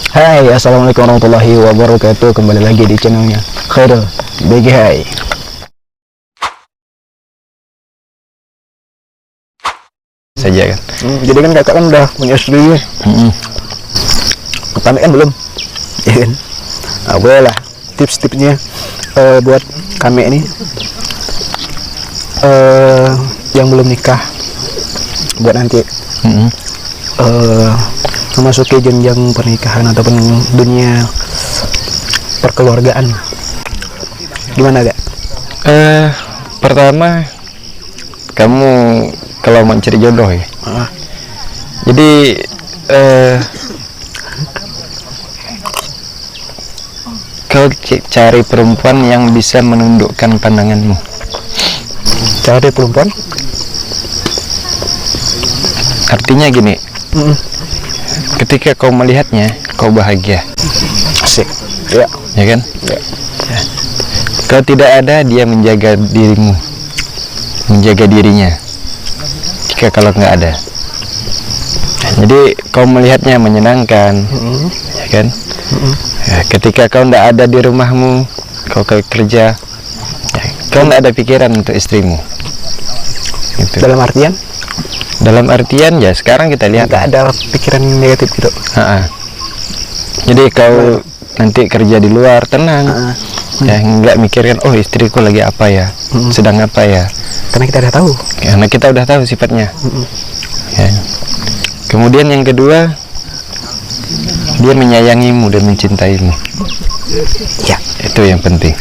Hai, assalamualaikum warahmatullahi wabarakatuh. Kembali lagi di channelnya Khairul BGI. Saja kan. Jadi kan kakak kan udah punya istri. Pertama kan belum, ya kan? Nah, boleh lah tips-tipsnya buat kami ini yang belum nikah, buat nanti memasuki jenjang pernikahan ataupun dunia perkeluargaan. Gimana gak? Pertama, kamu kalau mau cari jodoh ya. Jadi kau cari perempuan yang bisa menundukkan pandanganmu. Cari perempuan? Artinya gini, ketika kau melihatnya, kau bahagia. Asik. Ya. Ya kan? Ya. Kau tidak ada, dia menjaga dirimu, menjaga dirinya. Jika kalau nggak ada, jadi kau melihatnya menyenangkan, ya kan? Ya, ketika kau nggak ada di rumahmu, kau kerja, ya, kau nggak ada pikiran untuk istrimu. Gitu. Dalam artian? Dalam artian ya sekarang kita lihat nggak ada pikiran negatif gitu. Jadi kau nanti kerja di luar tenang, ya nggak mikirkan oh istriku lagi apa ya, sedang apa ya. Karena kita udah tahu. Karena kita udah tahu sifatnya. Ya. Kemudian yang kedua, dia menyayangimu dan mencintaimu. Ya, itu yang penting.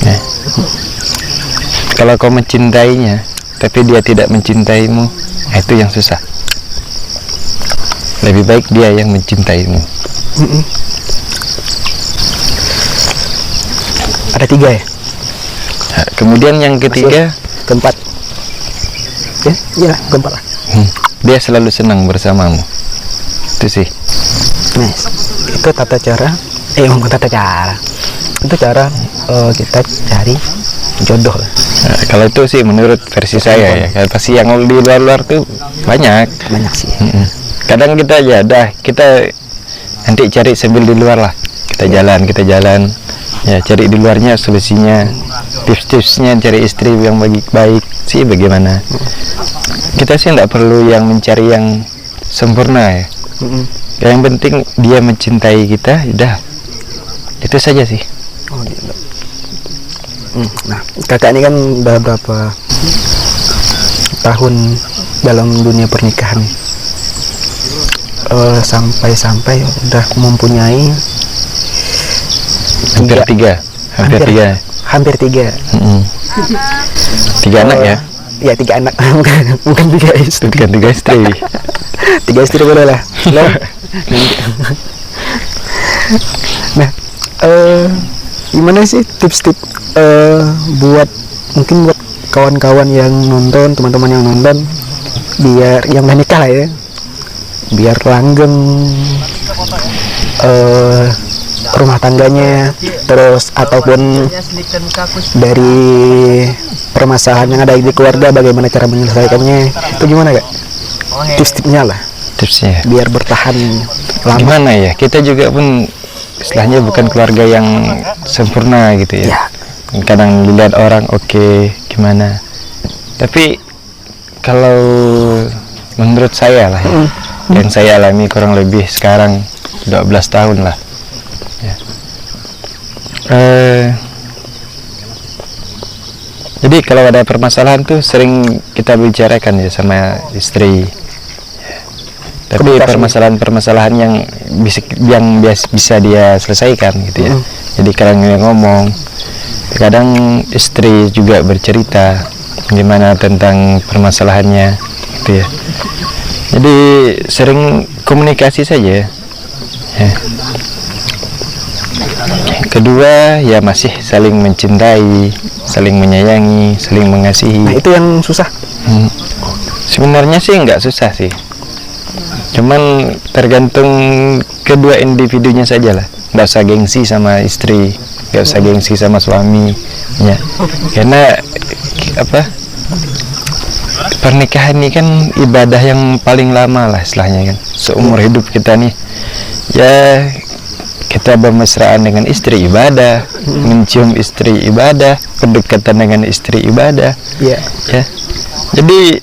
Ya. Kalau kau mencintainya, tapi dia tidak mencintaimu, itu yang susah. Lebih baik dia yang mencintaimu. Ada 3 ya? Nah, kemudian yang ketiga, keempat. Ya, iya keempat lah. Dia selalu senang bersamamu. Itu sih. Nice. Itu tata cara. Bukan tata cara. Itu cara kita cari jodoh lah. Nah, kalau itu sih menurut versi saya ya. Pasti yang di luar-luar tuh banyak sih. Kadang kita ya kita nanti cari sambil di luar lah. Kita jalan. Ya cari di luarnya solusinya, tips-tipsnya cari istri yang baik sih bagaimana. Kita sih tidak perlu yang mencari yang sempurna ya. Yang penting dia mencintai kita, udah. Itu saja sih. Nah, kakak ini kan udah berapa tahun dalam dunia pernikahan? Sampai udah mempunyai hampir tiga. Hampir tiga. 3 anak ya? Ya 3 anak, bukan 3 istri. Bukan 3 istri. 3 istri boleh lah. Nah, gimana sih tips-tips buat kawan-kawan yang nonton, teman-teman yang nonton, biar yang menikah lah ya, biar langgeng rumah tangganya, terus ataupun dari permasalahan yang ada di keluarga, bagaimana cara menyelesaikannya, itu gimana kak? Tips-tipsnya lah, tipsnya biar bertahan lama. Gimana ya, kita juga pun istilahnya bukan keluarga yang sempurna gitu ya. Kadang dilihat orang oke, gimana, tapi kalau menurut saya lah ya, yang saya alami kurang lebih sekarang 12 tahun lah ya. Jadi kalau ada permasalahan tuh sering kita bicarakan ya sama istri ya. Tapi permasalahan-permasalahan yang bisa dia selesaikan gitu ya. Jadi kadang dia ngomong, kadang istri juga bercerita gimana tentang permasalahannya gitu ya. Jadi sering komunikasi saja ya. Kedua ya masih saling mencintai, saling menyayangi, saling mengasihi. Nah itu yang susah. Sebenarnya sih nggak susah sih, cuman tergantung kedua individunya saja lah. Nggak usah gengsi sama istri, nggak usah gengsi sama suami ya. Karena pernikahan ini kan ibadah yang paling lama lah istilahnya kan, seumur hidup kita nih. ya kita bermesraan dengan istri ibadah, mencium istri ibadah, pendekatan dengan istri ibadah. Iya. Ya. Jadi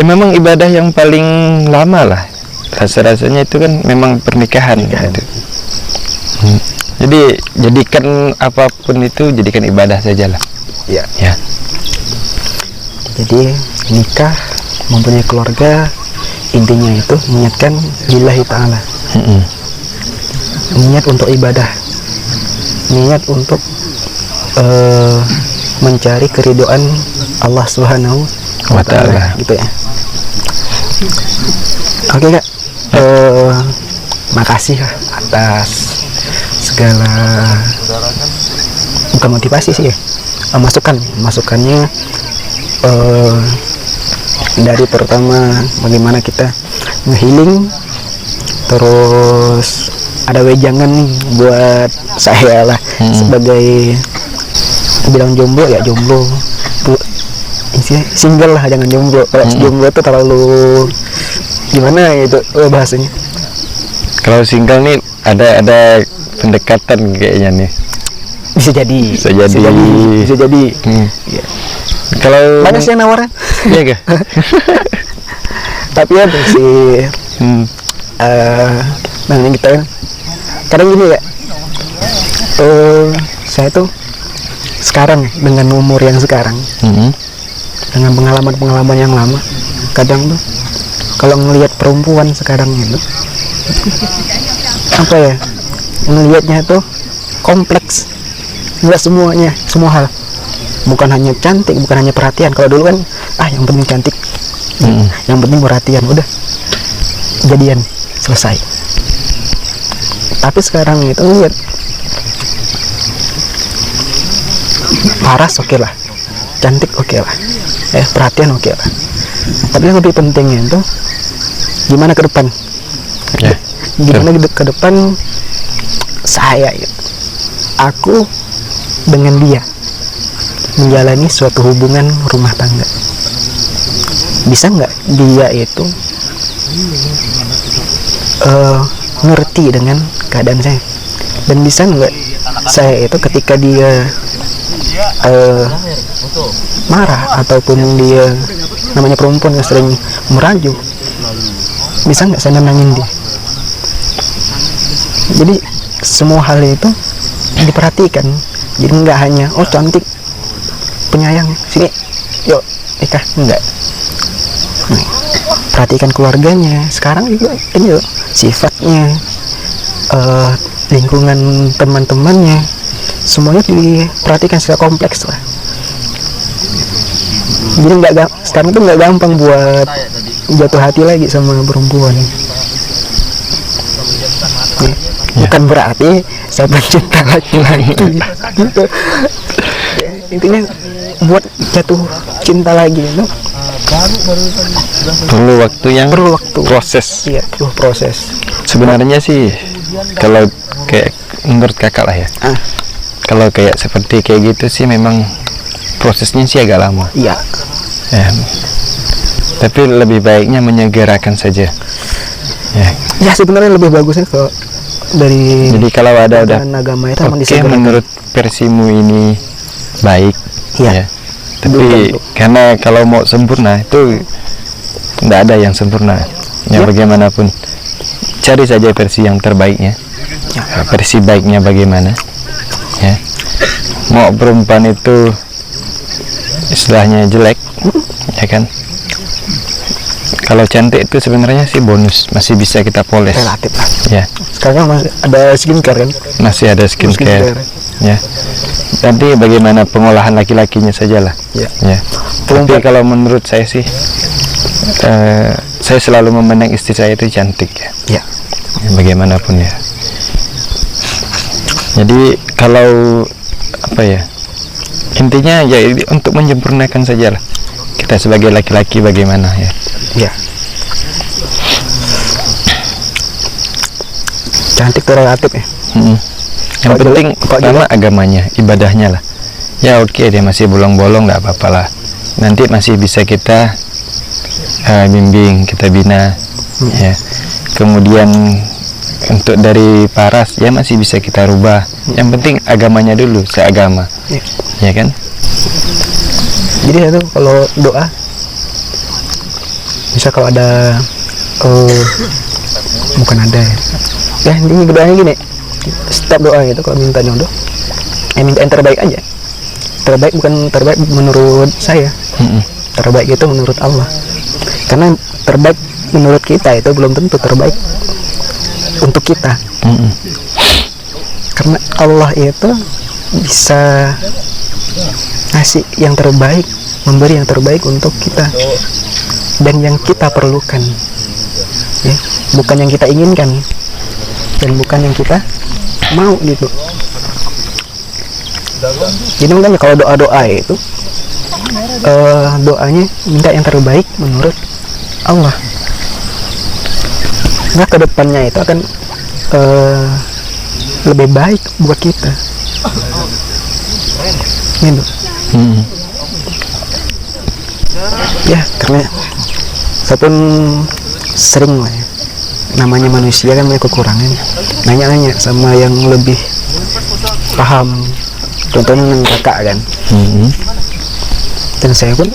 memang ibadah yang paling lama lah. Rasa-rasanya itu kan memang pernikahan gitu. Jadi jadikan apapun itu jadikan ibadah sajalah. Iya. Ya. Jadi nikah, mempunyai keluarga, intinya itu niatkan lillahi ta'ala. Niat untuk ibadah, niat untuk mencari keridhaan Allah Subhanahu wa Ta'ala, gitu ya. Oke Kak, makasih atas segala, bukan motivasi sih ya, masukannya dari pertama bagaimana kita ngehealing, terus ada wejangan nih buat saya lah sebagai bilang jomblo ya jomblo, single lah, jangan jomblo. Kalau jomblo itu terlalu gimana gitu bahasanya. Kalau single nih ada pendekatan kayaknya nih. Bisa jadi. Ya. Kalau mana sih yang nawaran? Iya gak? Tapi ya sih namanya kita kan kadang gini ya, saya tuh sekarang dengan umur yang sekarang, dengan pengalaman yang lama, kadang tuh kalau ngelihat perempuan sekarang itu apa ya, ngelihatnya tuh kompleks, nggak semuanya, semua hal, bukan hanya cantik, bukan hanya perhatian. Kalau dulu kan yang penting cantik, yang penting perhatian, udah jadian selesai. Tapi sekarang itu lihat paras oke lah, cantik oke lah, perhatian oke lah. Tapi yang lebih pentingnya itu gimana ke depan, gimana ke depan saya gitu, aku dengan dia menjalani suatu hubungan rumah tangga. Bisa nggak dia itu ngerti dengan keadaan saya, dan bisa nggak saya itu ketika dia marah ataupun dia namanya perempuan yang sering merajuk, bisa nggak saya nenangin dia. Jadi semua hal itu diperhatikan, jadi nggak hanya cantik, penyayang, sini yuk nikah, enggak. Perhatikan keluarganya, sekarang juga ini loh, sifatnya, lingkungan teman-temannya, semuanya diperhatikan secara kompleks lah. Jadi sekarang tuh nggak gampang buat jatuh hati lagi sama perempuan. Bukan berarti saya pencinta laki-laki gitu. Intinya buat jatuh cinta lagi itu perlu waktu yang proses. Iya, perlu proses. Sebenarnya sih kalau kayak menurut kakak lah ya, kalau kayak seperti kayak gitu sih memang prosesnya sih agak lama. Iya. Tapi lebih baiknya menyegerakan saja. Ya sebenarnya lebih bagusnya kalau dari. Jadi kalau ada agama itu menurut versimu ini baik. Iya. Tapi karena kalau mau sempurna itu tidak ada yang sempurna. Ya bagaimanapun cari saja versi yang terbaiknya. Versi baiknya bagaimana? Ya. Mau perempuan itu istilahnya jelek, ya kan? Kalau cantik itu sebenarnya sih bonus, masih bisa kita poles. Relatif lah. Ya. Sekarang masih ada skincare kan? Masih ada skincare. Ya. Nanti bagaimana pengolahan laki-lakinya sajalah. Ya. Tapi kalau menurut saya sih, saya selalu memandang istri saya itu cantik ya. Bagaimanapun ya. Jadi kalau apa ya? Intinya ya untuk menyempurnakan sajalah. Kita sebagai laki-laki bagaimana ya? Iya. Cantik itu relatif ya. Yang penting pertama agamanya, ibadahnya lah. Ya oke, dia masih bolong-bolong nggak apa-apa lah. Nanti masih bisa kita bimbing, kita bina. Ya. Kemudian untuk dari paras ya masih bisa kita rubah. Yang penting agamanya dulu seagama, Ya. ya kan? Jadi itu kalau doa, bisa kalau ada bukan ada ya ini doanya gini, setiap doa gitu kalau minta jodoh minta yang terbaik aja. Terbaik bukan terbaik menurut saya, terbaik itu menurut Allah, karena terbaik menurut kita itu belum tentu terbaik untuk kita. Karena Allah itu bisa ngasih yang terbaik, memberi yang terbaik untuk kita dan yang kita perlukan, ya, bukan yang kita inginkan dan bukan yang kita mau gitu. Jadi makanya kalau doa itu doanya minta yang terbaik menurut Allah. Nah kedepannya itu akan lebih baik buat kita. Gitu. Ya karena saya pun sering lah ya, namanya manusia kan banyak kekurangan, nanya-nanya sama yang lebih paham, contohnya yang kakak kan. Dan saya pun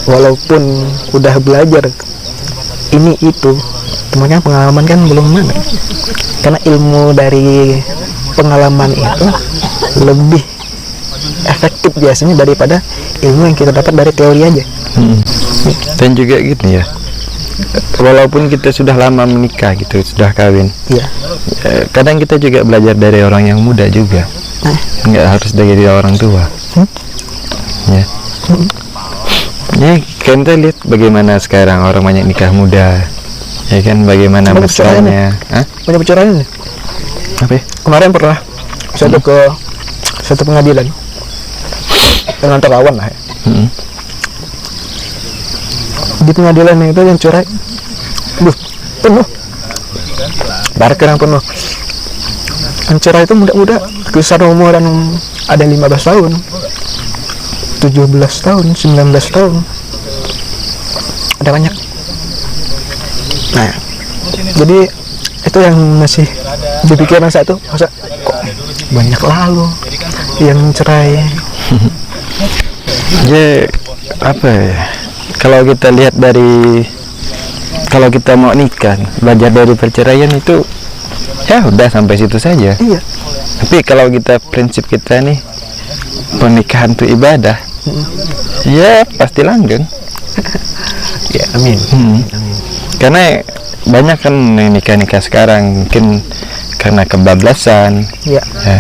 walaupun udah belajar ini itu, temannya pengalaman kan belum mana, karena ilmu dari pengalaman itu lebih efektif biasanya daripada ilmu yang kita dapat dari teori aja. Dan juga gitu ya, walaupun kita sudah lama menikah gitu, sudah kawin, Iya. Kadang kita juga belajar dari orang yang muda juga, nggak harus dari orang tua. Ya. Ya, kita lihat bagaimana sekarang orang banyak nikah muda, ya kan, bagaimana Banyak mesranya. Banyak bicaranya nih. Apa? Kemarin pernah saya ke satu pengadilan dengan kawan lah ya. Di pengadilan itu yang cerai penuh, parkir yang penuh. Yang cerai itu muda-muda, kisaran umuran ada 15 tahun, 17 tahun, 19 tahun, ada banyak. Nah, jadi itu yang masih di pikiran saya tuh, masa kok banyak lalu yang cerai. Ya, apa ya? Kalau kita lihat dari, kalau kita mau nikah, belajar dari perceraian itu, ya udah sampai situ saja. Iya. Tapi kalau kita prinsip kita nih, pernikahan itu ibadah, ya pasti langgeng. Ya, amin. Karena banyak kan nikah-nikah sekarang mungkin karena kebablasan, Ya. ya.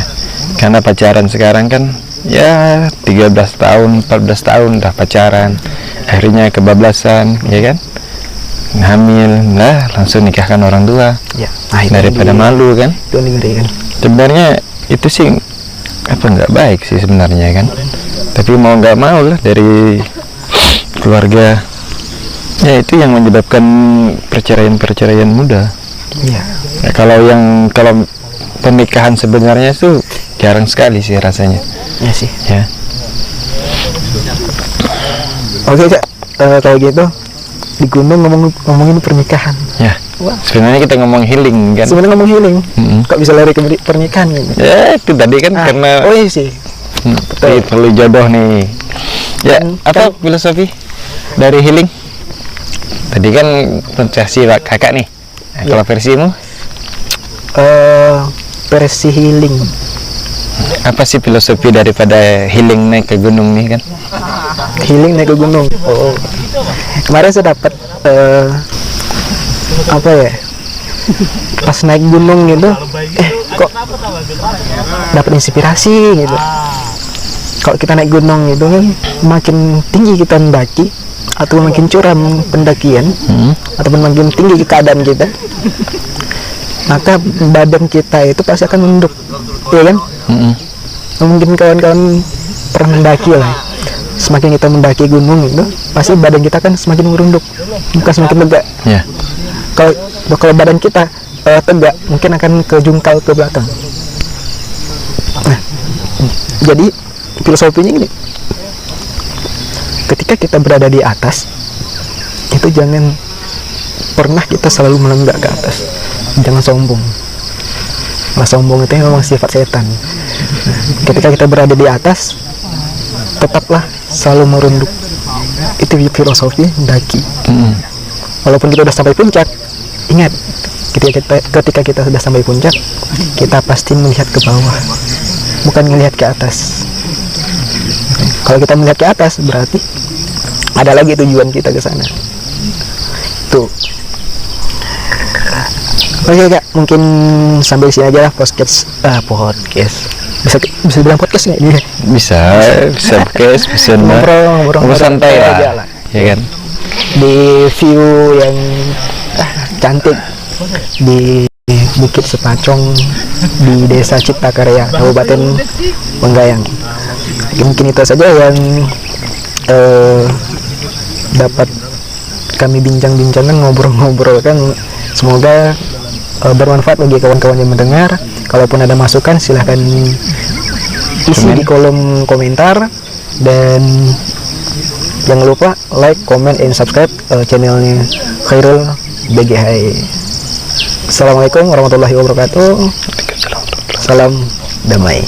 Karena pacaran sekarang kan ya 13 tahun, 14 tahun dah pacaran, akhirnya kebablasan, ya kan, hamil, nah langsung nikahkan orang tua, Ya. Nah, daripada malu kan. Itu ngeri kan. Sebenarnya itu sih apa nggak baik sih sebenarnya kan, tapi mau nggak mau lah dari keluarga, ya itu yang menyebabkan perceraian muda. Iya. Ya, kalau pernikahan sebenarnya itu jarang sekali sih rasanya. Ya sih. Ya. Oke Kak, kalau gitu di gunung ngomongin pernikahan. Ya. Wah. Sebenarnya kita ngomong healing kan. Sebenarnya ngomong healing, kok bisa lari ke pernikahan gitu? Ya itu tadi kan karena oh iya sih. Betul. perlu jodoh nih. Ya, apa filosofi dari healing? Tadi kan versi kakak nih. Nah, kalau versimu? Versi healing. Apa sih filosofi daripada healing naik ke gunung nih kan? Healing naik ke gunung. Oh. Kemarin saya dapat apa ya? Pas naik gunung gitu, kok dapat inspirasi gitu. Kalau kita naik gunung itu kan makin tinggi kita mendaki atau makin curam pendakian ataupun makin tinggi keadaan kita, maka badan kita itu pasti akan menunduk, ya kan? Mungkin kawan-kawan pernah mendaki lah. Semakin kita mendaki gunung itu, pasti badan kita kan semakin merunduk, bukan semakin tegak. Ya. Kalau badan kita tegak, mungkin akan kejungkal ke belakang. Nah, jadi filosofinya gini, ketika kita berada di atas, itu jangan pernah kita selalu melonjak ke atas, jangan sombong. Nah, sombong itu memang sifat setan. Ketika kita berada di atas, tetaplah selalu merunduk. Itu filosofi daki. Walaupun kita sudah sampai puncak, ingat, ketika kita sudah sampai puncak, kita pasti melihat ke bawah, bukan melihat ke atas. Kalau kita melihat ke atas, berarti ada lagi tujuan kita ke sana. Tuh. Oke Kak, mungkin sampai sini aja lah podcast. Bisa bilang podcast nggak ini? Bisa podcast, bisa ngobrol santai lah, ya kan? Di view yang cantik di Bukit Sepacong di Desa Ciptakarya, Kabupaten Menggayang. Mungkin itu saja yang dapat kami bincang-bincangkan, ngobrol-ngobrolkan. Semoga bermanfaat bagi kawan-kawan yang mendengar. Kalaupun ada masukan, silahkan isi di kolom komentar, dan jangan lupa like, comment, and subscribe channelnya Khairul BGH. Assalamualaikum warahmatullahi wabarakatuh. Salam damai.